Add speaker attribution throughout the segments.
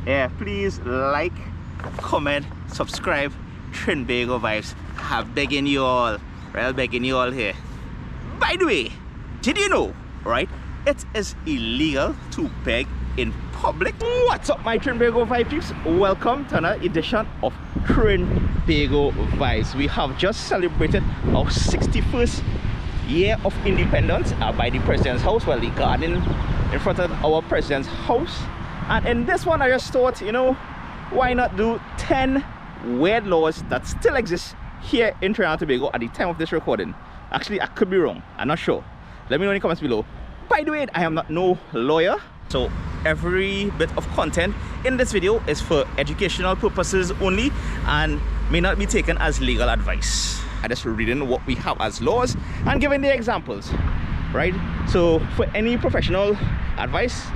Speaker 1: Yeah, please like, comment, subscribe. Trinbago Vibes. I'm begging you all. Real begging you all here. By the way, did you know, right? It is illegal to beg in public. What's up, my Trinbago Vibes peeps? Welcome to another edition of Trinbago Vibes. We have just celebrated our 61st year of independence by the president's house. Well, the garden in front of our president's house. And in this one, I just thought, you know, why not do 10 weird laws that still exist here in Trinidad and Tobago at the time of this recording. Actually, I could be wrong. I'm not sure. Let me know in the comments below. By the way, I am not no lawyer, so every bit of content in this video is for educational purposes only and may not be taken as legal advice. I'm just reading what we have as laws and giving the examples, right? So for any professional advice,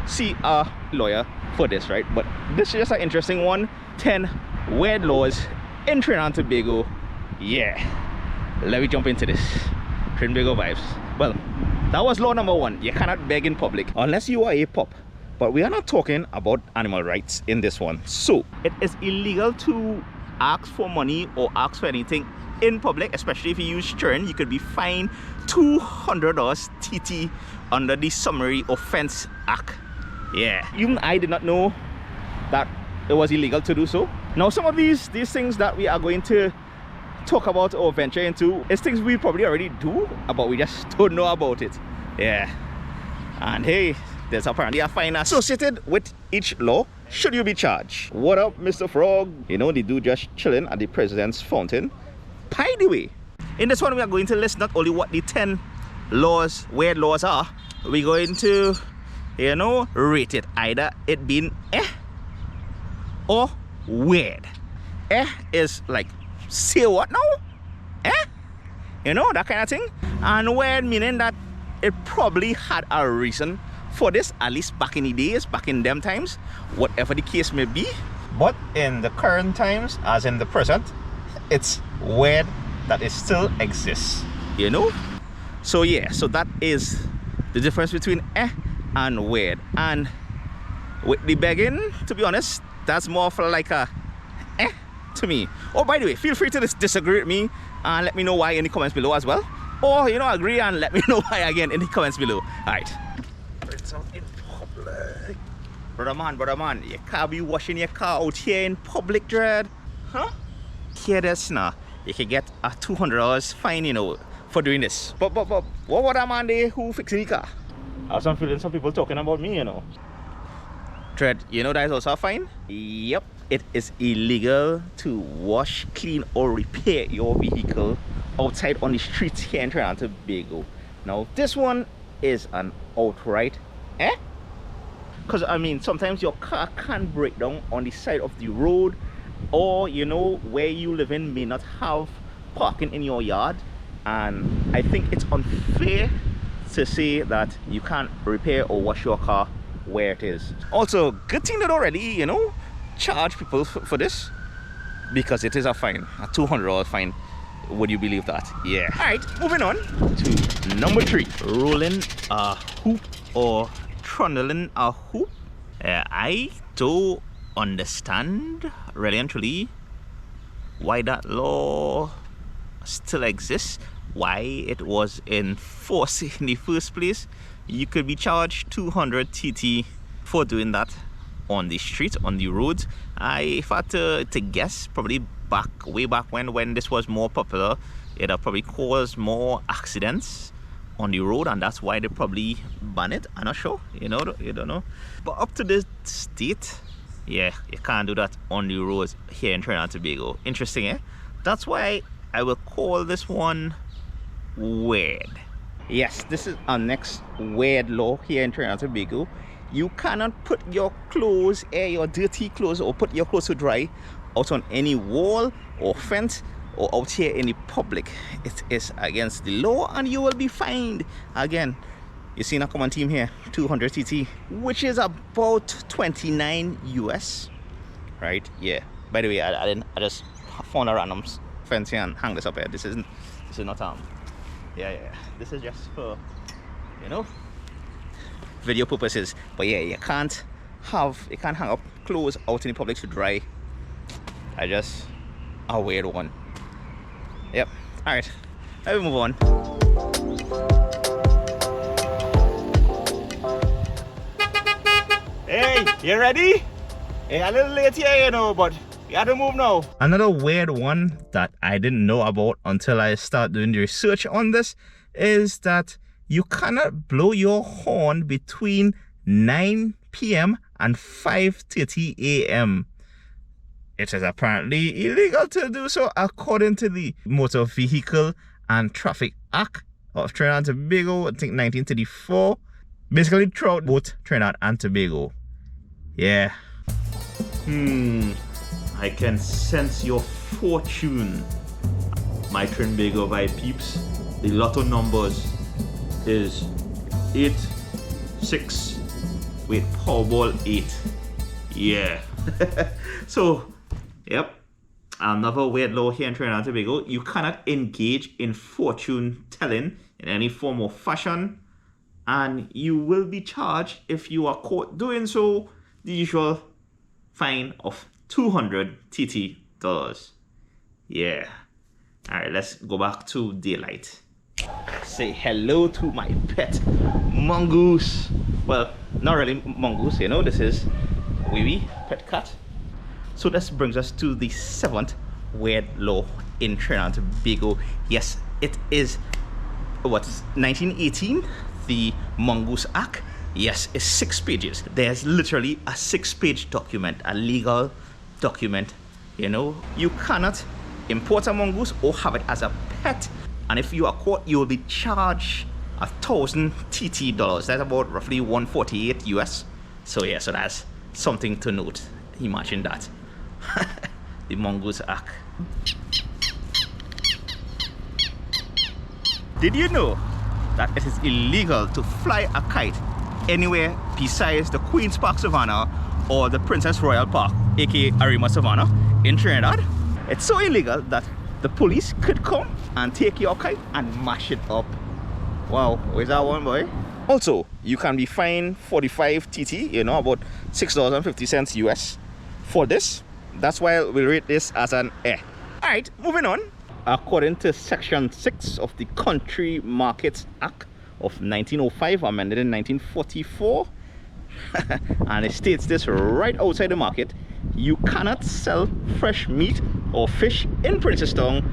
Speaker 1: see a lawyer for this, right? But this is just an interesting one. 10 weird laws in Trinidad and Tobago. Yeah, let me jump into this. Trinbago Vibes. Well, that was law number 1. You cannot beg in public unless you are a pup. But we are not talking about animal rights in this one. So it is illegal to ask for money or ask for anything in public, especially if you use churn. You could be fined $200 TT under the Summary Offences Act. Yeah, even I did not know that it was illegal to do so. Now some of these things that we are going to talk about or venture into is things we probably already do, but we just don't know about it. Yeah, and hey, there's apparently a fine associated with each law should you be charged. What up, Mr. Frog? You know, the dude just chilling at the president's fountain. By the way, in this one we are going to list not only what the 10 laws, weird laws are, we're going to, you know, rate it, either it being or weird. Is like, say what now? You know, that kind of thing. And weird meaning that it probably had a reason for this, at least back in the days, back in them times, whatever the case may be. But in the current times, as in the present, it's weird that it still exists, you know. So yeah, so that is the difference between and weird. And with the begging, to be honest, that's more for like a to me. Oh, by the way, feel free to disagree with me and let me know why in the comments below as well, or you know, agree and let me know why again in the comments below. All right, it's out in public. Brother man, you can't be washing your car out here in public, dread. Huh? Hear this now, you can get a $200 fine, you know, for doing this. But what about that man there who fixing the car? I have some feeling some people talking about me, you know. Dread, you know that is also a fine? Yep, it is illegal to wash, clean or repair your vehicle outside on the streets here in Trinidad and Tobago. Now this one is an outright because I mean sometimes your car can break down on the side of the road, or you know, where you live in may not have parking in your yard, and I think it's unfair to say that you can't repair or wash your car where it is. Also, good thing that already, you know, charge people for this, because it is a fine, a $200 fine. Would you believe that? Yeah. All right, moving on to number 3, rolling a hoop or trundling a hoop. I don't understand really and truly why that law still exists, why it was in force in the first place. You could be charged 200 TT for doing that on the street, on the roads. If I had to guess, probably way back when this was more popular, it had probably caused more accidents on the road, and that's why they probably ban it. I'm not sure, you know, you don't know. But up to this state, yeah, you can't do that on the roads here in Trinidad and Tobago. Interesting, eh? That's why I will call this one weird. Yes, this is our next weird law here in Trinidad and Tobago. You cannot put your clothes, your dirty clothes, or put your clothes to dry out on any wall or fence or out here in the public. It is against the law and you will be fined. Again, you see a common team here, 200 TT, which is about 29 US, right? Yeah. By the way, I just found a random fence here and hang this up here. This is not yeah, this is just for, you know, video purposes. But yeah, you can't can't hang up clothes out in the public to dry. I just a weird one. Yep. All right, let me move on. Hey, you ready? Hey, a little late here, you know, but you gotta move now. Another weird one that I didn't know about until I started doing the research on this is that you cannot blow your horn between 9 p.m. and 5:30 a.m. It is apparently illegal to do so according to the Motor Vehicle and Traffic Act of Trinidad and Tobago, I think 1934. Basically throughout both Trinidad and Tobago. Yeah. I can sense your fortune, my Trinbago Vibes peeps. The lotto numbers is 8, 6, wait, Powerball 8. Yeah. So, yep. Another weird law here in Trinidad and Tobago. You cannot engage in fortune telling in any form or fashion, and you will be charged if you are caught doing so. The usual fine of $200 TT. Yeah. Alright, let's go back to daylight. Say hello to my pet mongoose. Well, not really mongoose, you know, this is Wee pet cat. So this brings us to the 7th weird law in Trinidad and Tobago. Yes, it is 1918, the Mongoose Act. Yes, it's 6 pages. There's literally a 6-page document, a legal document. You know, you cannot import a mongoose or have it as a pet. And if you are caught, you will be charged 1,000 TT dollars. That's about roughly 148 US. So yeah, so that's something to note. Imagine that. The Mongoose Act. Did you know that it is illegal to fly a kite anywhere besides the Queen's Park Savannah or the Princess Royal Park, aka Arima Savannah, in Trinidad? It's so illegal that the police could come and take your kite and mash it up. Wow, where's that one, boy? Also, you can be fined 45 TT, you know, about $6.50 US for this. That's why we rate this as an A. Alright, moving on. According to Section 6 of the Country Markets Act of 1905, amended in 1944, and it states this right outside the market: you cannot sell fresh meat or fish in Princestown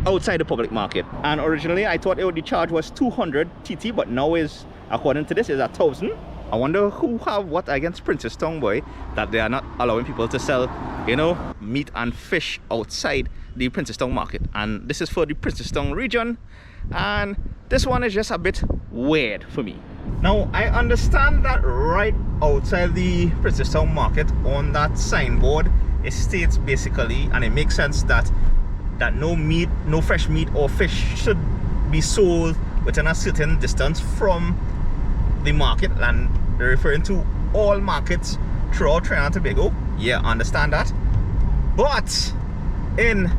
Speaker 1: outside the public market. And originally I thought the charge was 200 TT, but now is, according to this, is 1,000. I wonder who have what against Princestown, boy, that they are not allowing people to sell, you know, meat and fish outside the Princestown market. And this is for the Princestown region, and this one is just a bit weird for me. Now, I understand that right outside the Princestown market on that signboard, it states basically, and it makes sense, that no meat, no fresh meat or fish should be sold within a certain distance from the market, and they're referring to all markets throughout Trinidad and Tobago. Yeah, understand that. But in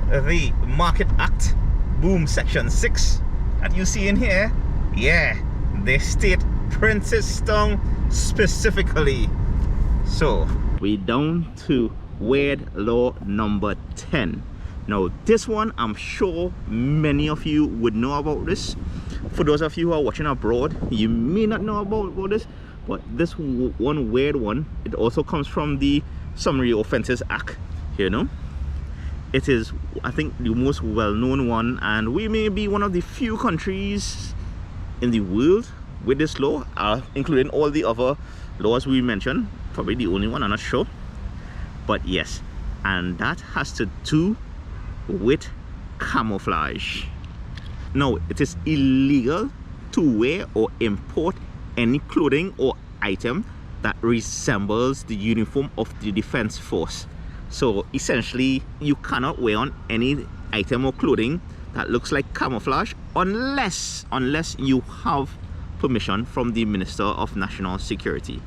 Speaker 1: the Market Act, boom, Section 6 that you see in here, yeah, they state Princestown specifically. So we down to weird law number 10. Now this one, I'm sure many of you would know about this. For those of you who are watching abroad, you may not know about this, but this one weird one, it also comes from the Summary Offences Act, you know. It is, I think, the most well-known one, and we may be one of the few countries in the world with this law, including all the other laws we mentioned. Probably the only one, I'm not sure. But yes, and that has to do with camouflage. Now, it is illegal to wear or import any clothing or item that resembles the uniform of the defense force. So essentially, you cannot wear on any item or clothing that looks like camouflage unless you have permission from the Minister of National Security.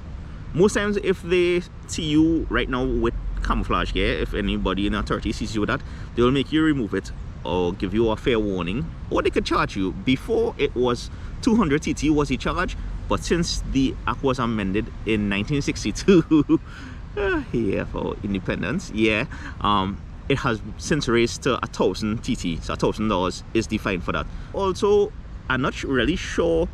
Speaker 1: Most times, if they see you right now with camouflage gear, if anybody in authority sees you with that, they will make you remove it or give you a fair warning, or they could charge you. Before, it was 200 TT was the charge, but since the act was amended in 1962, yeah, for independence, yeah, it has since raised to 1,000 TT, so $1,000 is the fine for that. Also, I'm not really sure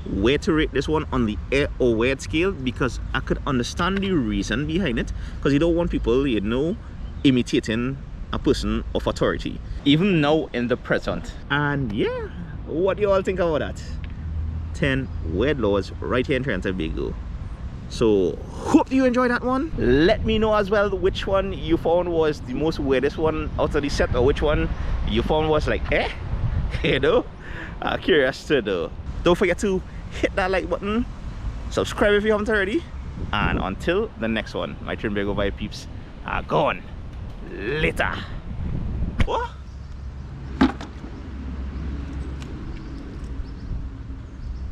Speaker 1: where to rate this one on the air or weird scale, because I could understand the reason behind it, because you don't want people, you know, imitating a person of authority, even now in the present. And yeah, what do you all think about that? 10 weird laws right here in Trinidad and Tobago. So hope you enjoyed that one. Let me know as well which one you found was the most weirdest one out of the set, or which one you found was like you know, curious to know. Don't forget to hit that like button, subscribe if you haven't already, and until the next one, my Trinbago Vibes peeps are gone later. What?